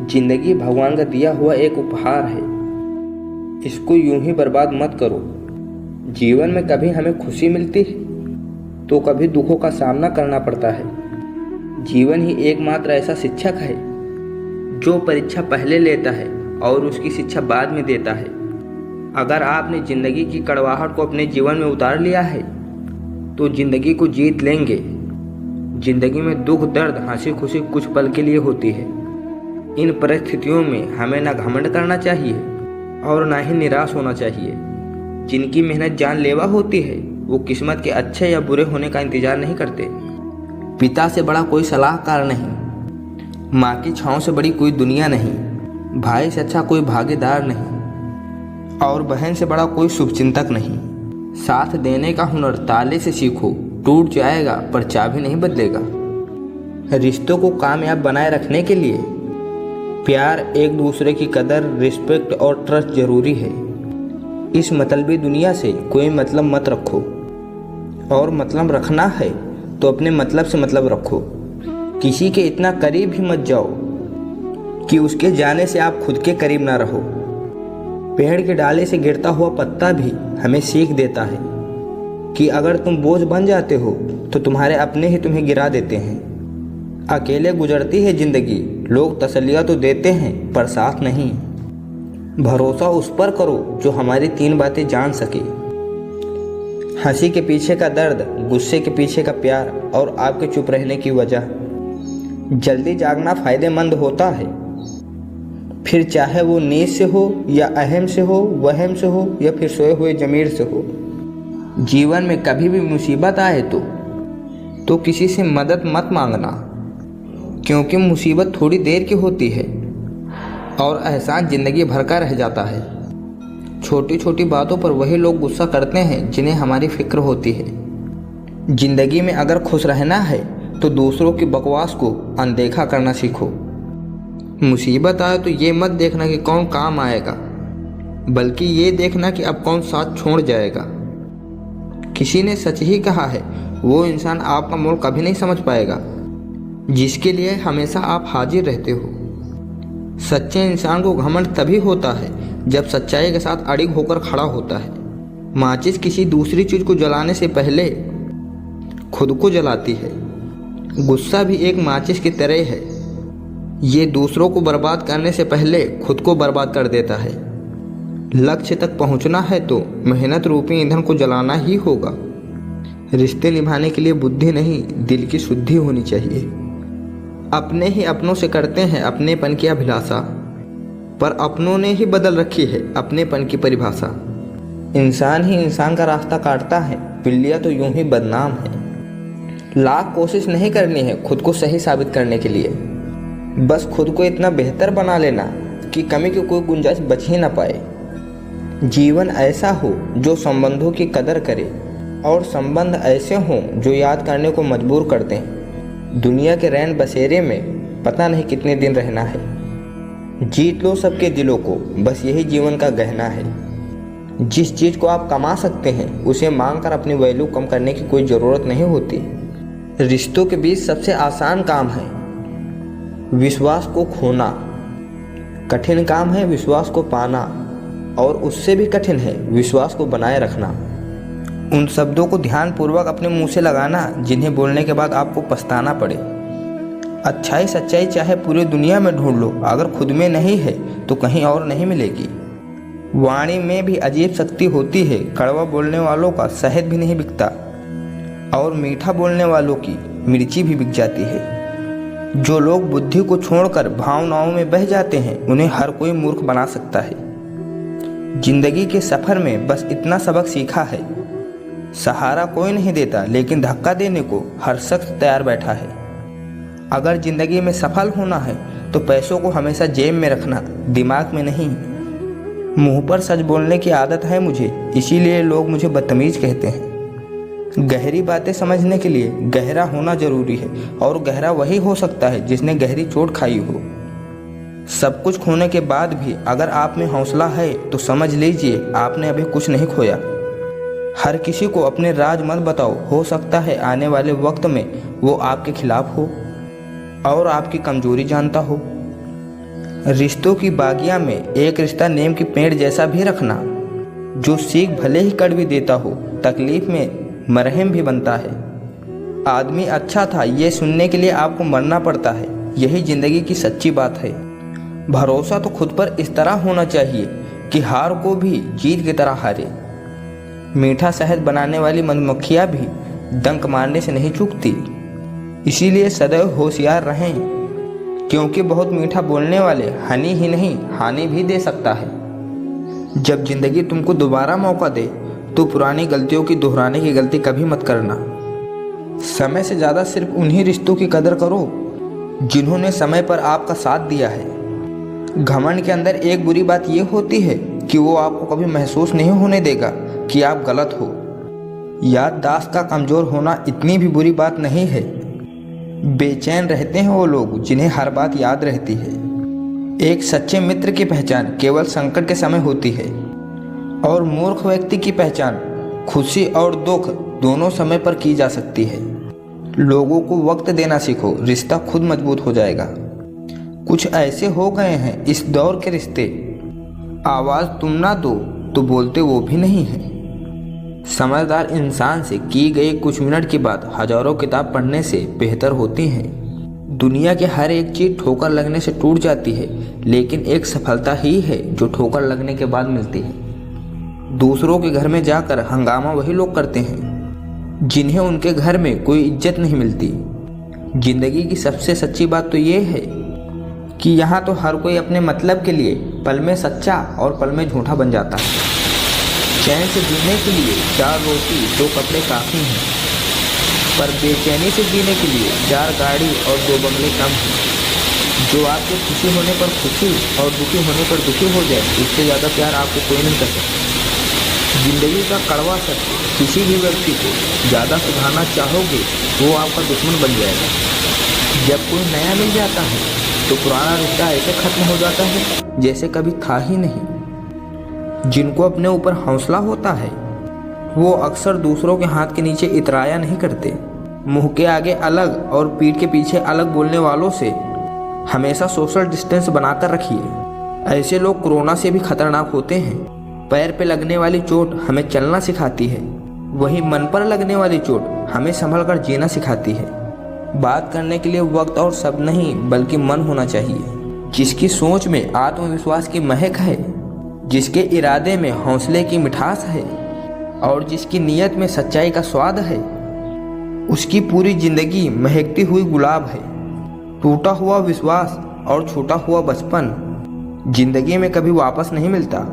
जिंदगी भगवान का दिया हुआ एक उपहार है। इसको यूं ही बर्बाद मत करो। जीवन में कभी हमें खुशी मिलती है तो कभी दुखों का सामना करना पड़ता है। जीवन ही एकमात्र ऐसा शिक्षक है जो परीक्षा पहले लेता है और उसकी शिक्षा बाद में देता है। अगर आपने जिंदगी की कड़वाहट को अपने जीवन में उतार लिया है तो जिंदगी को जीत लेंगे। जिंदगी में दुख दर्द हंसी खुशी कुछ पल के लिए होती है। इन परिस्थितियों में हमें ना घमंड करना चाहिए और ना ही निराश होना चाहिए। जिनकी मेहनत जानलेवा होती है वो किस्मत के अच्छे या बुरे होने का इंतजार नहीं करते। पिता से बड़ा कोई सलाहकार नहीं, माँ की छाँव से बड़ी कोई दुनिया नहीं, भाई से अच्छा कोई भागीदार नहीं और बहन से बड़ा कोई शुभचिंतक नहीं। साथ देने का हुनर ताले से सीखो, टूट जाएगा पर चाबी नहीं बदलेगा। रिश्तों को कामयाब बनाए रखने के लिए प्यार, एक दूसरे की कदर, रिस्पेक्ट और ट्रस्ट जरूरी है। इस मतलबी दुनिया से कोई मतलब मत रखो और मतलब रखना है तो अपने मतलब से मतलब रखो। किसी के इतना करीब भी मत जाओ कि उसके जाने से आप खुद के करीब ना रहो। पेड़ के डाले से गिरता हुआ पत्ता भी हमें सीख देता है कि अगर तुम बोझ बन जाते हो तो तुम्हारे अपने ही तुम्हें गिरा देते हैं। अकेले गुजरती है जिंदगी, लोग तसल्लियाँ तो देते हैं पर साथ नहीं। भरोसा उस पर करो जो हमारी 3 बातें जान सके। हंसी के पीछे का दर्द, गुस्से के पीछे का प्यार और आपके चुप रहने की वजह। जल्दी जागना फायदेमंद होता है, फिर चाहे वो नींद से हो या अहम से हो, वहम से हो या फिर सोए हुए जमीर से हो। जीवन में कभी भी मुसीबत आए तो किसी से मदद मत मांगना, क्योंकि मुसीबत थोड़ी देर की होती है और एहसान जिंदगी भर का रह जाता है। छोटी छोटी बातों पर वही लोग गुस्सा करते हैं जिन्हें हमारी फिक्र होती है। जिंदगी में अगर खुश रहना है तो दूसरों की बकवास को अनदेखा करना सीखो। मुसीबत आए तो ये मत देखना कि कौन काम आएगा, बल्कि ये देखना कि अब कौन साथ छोड़ जाएगा। किसी ने सच ही कहा है, वो इंसान आपका मोल कभी नहीं समझ पाएगा जिसके लिए हमेशा आप हाजिर रहते हो। सच्चे इंसान को घमंड तभी होता है जब सच्चाई के साथ अड़िग होकर खड़ा होता है। माचिस किसी दूसरी चीज को जलाने से पहले खुद को जलाती है। गुस्सा भी एक माचिस की तरह है, ये दूसरों को बर्बाद करने से पहले खुद को बर्बाद कर देता है। लक्ष्य तक पहुंचना है तो मेहनत रूपी ईंधन को जलाना ही होगा। रिश्ते निभाने के लिए बुद्धि नहीं, दिल की शुद्धि होनी चाहिए। अपने ही अपनों से करते हैं अपनेपन की अभिलाषा, पर अपनों ने ही बदल रखी है अपनेपन की परिभाषा। इंसान ही इंसान का रास्ता काटता है, बिल्लियाँ तो यूं ही बदनाम है। लाख कोशिश नहीं करनी है खुद को सही साबित करने के लिए, बस खुद को इतना बेहतर बना लेना कि कमी की कोई गुंजाइश बच ही ना पाए। जीवन ऐसा हो जो संबंधों की कदर करे और संबंध ऐसे हों जो याद करने को मजबूर कर दें। दुनिया के रैन बसेरे में पता नहीं कितने दिन रहना है। जीत लो सबके दिलों को, बस यही जीवन का गहना है। जिस चीज़ को आप कमा सकते हैं उसे मांग कर अपनी वैल्यू कम करने की कोई ज़रूरत नहीं होती। रिश्तों के बीच सबसे आसान काम है विश्वास को खोना, कठिन काम है विश्वास को पाना, और उससे भी कठिन है विश्वास को बनाए रखना। उन शब्दों को ध्यानपूर्वक अपने मुंह से लगाना जिन्हें बोलने के बाद आपको पछताना पड़े। अच्छाई सच्चाई चाहे पूरी दुनिया में ढूंढ लो, अगर खुद में नहीं है तो कहीं और नहीं मिलेगी। वाणी में भी अजीब शक्ति होती है, कड़वा बोलने वालों का शहद भी नहीं बिकता और मीठा बोलने वालों की मिर्ची भी बिक जाती है। जो लोग बुद्धि को छोड़कर भावनाओं में बह जाते हैं उन्हें हर कोई मूर्ख बना सकता है। जिंदगी के सफर में बस इतना सबक सीखा है, सहारा कोई नहीं देता लेकिन धक्का देने को हर शख्स तैयार बैठा है। अगर जिंदगी में सफल होना है तो पैसों को हमेशा जेब में रखना, दिमाग में नहीं। मुंह पर सच बोलने की आदत है मुझे, इसीलिए लोग मुझे बदतमीज कहते हैं। गहरी बातें समझने के लिए गहरा होना जरूरी है, और गहरा वही हो सकता है जिसने गहरी चोट खाई हो। सब कुछ खोने के बाद भी अगर आप में हौसला है तो समझ लीजिए आपने अभी कुछ नहीं खोया। हर किसी को अपने राज मत बताओ, हो सकता है आने वाले वक्त में वो आपके खिलाफ हो और आपकी कमजोरी जानता हो। रिश्तों की बागिया में एक रिश्ता नीम की पेड़ जैसा भी रखना, जो सीख भले ही कड़वी देता हो, तकलीफ में मरहम भी बनता है। आदमी अच्छा था ये सुनने के लिए आपको मरना पड़ता है, यही जिंदगी की सच्ची बात है। भरोसा तो खुद पर इस तरह होना चाहिए कि हार को भी जीत की तरह हारे। मीठा शहद बनाने वाली मधुमक्खियाँ भी डंक मारने से नहीं चूकती, इसीलिए सदैव होशियार रहें, क्योंकि बहुत मीठा बोलने वाले हनी ही नहीं हानि भी दे सकता है। जब जिंदगी तुमको दोबारा मौका दे तो पुरानी गलतियों की दोहराने की गलती कभी मत करना। समय से ज़्यादा सिर्फ उन्हीं रिश्तों की कदर करो जिन्होंने समय पर आपका साथ दिया है। घमंड के अंदर एक बुरी बात यह होती है कि वो आपको कभी महसूस नहीं होने देगा कि आप गलत हो। याददाश्त का कमज़ोर होना इतनी भी बुरी बात नहीं है। बेचैन रहते हैं वो लोग जिन्हें हर बात याद रहती है। एक सच्चे मित्र की पहचान केवल संकट के समय होती है, और मूर्ख व्यक्ति की पहचान खुशी और दुख दोनों समय पर की जा सकती है। लोगों को वक्त देना सीखो, रिश्ता खुद मजबूत हो जाएगा। कुछ ऐसे हो गए हैं इस दौर के रिश्ते, आवाज़ तुम ना दो तो बोलते वो भी नहीं है। समझदार इंसान से की गई कुछ मिनट की बात हजारों किताब पढ़ने से बेहतर होती है। दुनिया के हर एक चीज़ ठोकर लगने से टूट जाती है, लेकिन एक सफलता ही है जो ठोकर लगने के बाद मिलती है। दूसरों के घर में जाकर हंगामा वही लोग करते हैं जिन्हें उनके घर में कोई इज्जत नहीं मिलती। जिंदगी की सबसे सच्ची बात तो ये है कि यहाँ तो हर कोई अपने मतलब के लिए पल में सच्चा और पल में झूठा बन जाता है। चैन से जीने के लिए 4 रोटी 2 कपड़े काफ़ी हैं, पर बेचैनी से जीने के लिए 4 गाड़ी और 2 बंगले कम हैं। जो आपके खुशी होने पर खुशी और दुखी होने पर दुखी हो जाए, इससे ज़्यादा प्यार आपको कोई नहीं कर सकता। जिंदगी का कड़वा सत्य, किसी भी व्यक्ति को ज़्यादा सुधारना चाहोगे वो आपका दुश्मन बन जाएगा। जब कोई नया मिल जाता है तो पुराना रिश्ता ऐसे खत्म हो जाता है जैसे कभी था ही नहीं। जिनको अपने ऊपर हौसला होता है वो अक्सर दूसरों के हाथ के नीचे इतराया नहीं करते। मुंह के आगे अलग और पीठ के पीछे अलग बोलने वालों से हमेशा सोशल डिस्टेंस बनाकर रखिए। ऐसे लोग कोरोना से भी खतरनाक होते हैं। पैर पे लगने वाली चोट हमें चलना सिखाती है, वहीं मन पर लगने वाली चोट हमें संभल कर जीना सिखाती है। बात करने के लिए वक्त और शब्द नहीं बल्कि मन होना चाहिए। जिसकी सोच में आत्मविश्वास की महक है, जिसके इरादे में हौसले की मिठास है और जिसकी नीयत में सच्चाई का स्वाद है, उसकी पूरी जिंदगी महकती हुई गुलाब है। टूटा हुआ विश्वास और छूटा हुआ बचपन जिंदगी में कभी वापस नहीं मिलता।